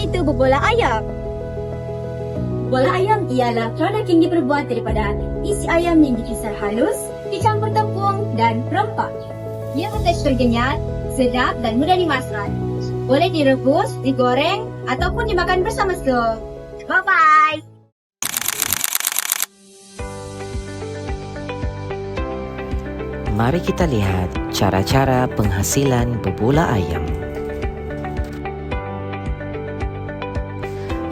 itu berbola ayam? Bola ayam ialah produk yang diperbuat daripada isi ayam yang dikisar halus, dicampur tepung dan rempah. Ia bertekstur kenyal, sedap dan mudah dimasak. Boleh direbus, digoreng ataupun dimakan bersama sup. Bye-bye! Mari kita lihat cara-cara penghasilan berbola ayam.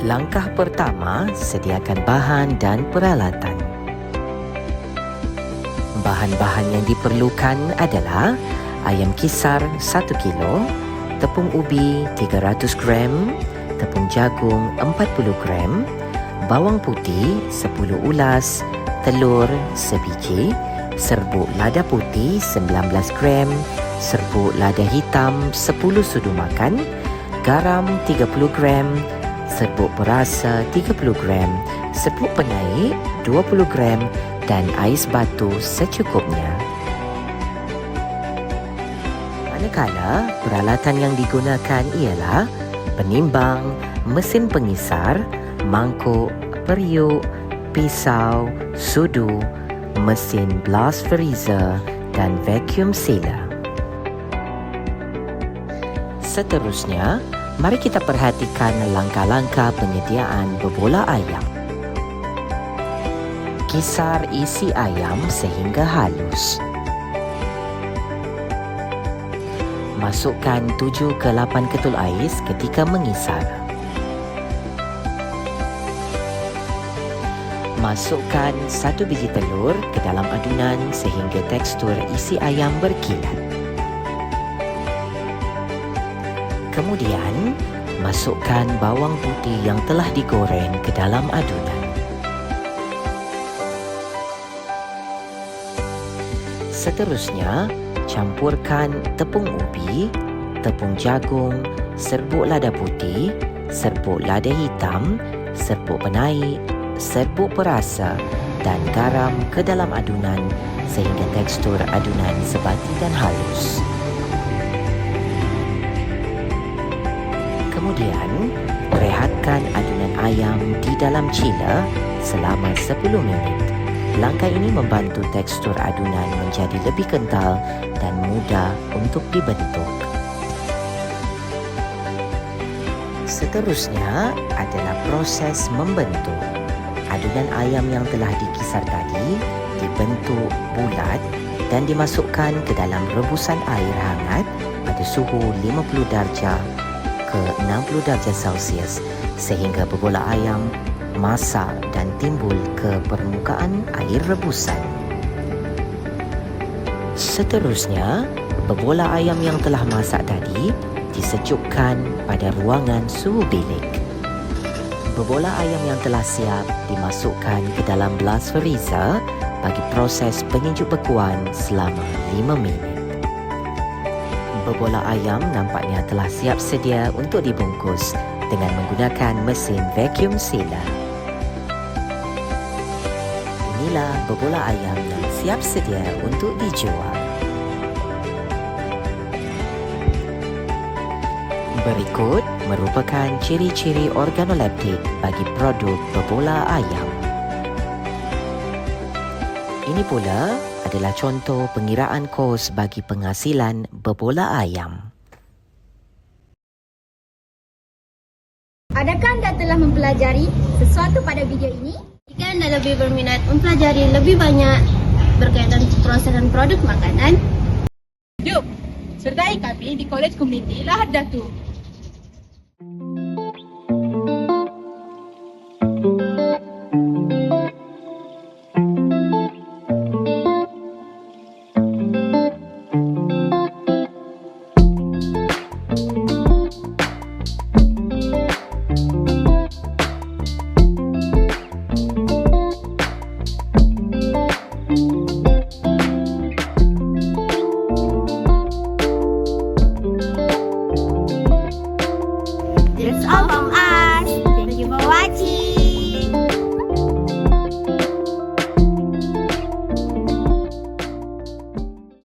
Langkah pertama, sediakan bahan dan peralatan. Bahan-bahan yang diperlukan adalah ayam kisar 1 kilo, tepung ubi 300 gram, tepung jagung 40 gram, bawang putih 10 ulas, telur sebiji, serbuk lada putih 19 gram, serbuk lada hitam 10 sudu makan, garam 30 gram, serbuk perasa 30 gram, serbuk penaik 20 gram dan ais batu secukupnya. Manakala peralatan yang digunakan ialah penimbang, mesin pengisar, mangkuk, periuk, pisau, sudu, mesin blast freezer dan vacuum sealer. Seterusnya, mari kita perhatikan langkah-langkah penyediaan berbola ayam. Kisar isi ayam sehingga halus. Masukkan 7 ke 8 ketul ais ketika mengisar. Masukkan 1 biji telur ke dalam adunan sehingga tekstur isi ayam berkilat. Kemudian, masukkan bawang putih yang telah digoreng ke dalam adunan. Seterusnya, campurkan tepung ubi, tepung jagung, serbuk lada putih, serbuk lada hitam, serbuk penaik, serbuk perasa dan garam ke dalam adunan sehingga tekstur adunan sebati dan halus. Kemudian, rehatkan adunan ayam di dalam chiller selama 10 minit. Langkah ini membantu tekstur adunan menjadi lebih kental dan mudah untuk dibentuk. Seterusnya adalah proses membentuk. Adunan ayam yang telah dikisar tadi dibentuk bulat dan dimasukkan ke dalam rebusan air hangat pada suhu 50 darjah ke 60 darjah Celsius sehingga berbola ayam masak dan timbul ke permukaan air rebusan. Seterusnya, berbola ayam yang telah masak tadi disejukkan pada ruangan suhu bilik. Berbola ayam yang telah siap dimasukkan ke dalam blast freezer bagi proses penyejuk bekuan selama 5 minit. Berbola ayam nampaknya telah siap sedia untuk dibungkus dengan menggunakan mesin vacuum sealer. Inilah berbola ayam yang siap sedia untuk dijual. Berikut merupakan ciri-ciri organoleptik bagi produk berbola ayam. Ini pula adalah contoh pengiraan kos bagi penghasilan berbola ayam. Adakah anda telah mempelajari sesuatu pada video ini? Jika anda lebih berminat mempelajari lebih banyak berkaitan prosesan produk makanan, Jom, sertai kami di Kolej Komuniti Lahad Datu.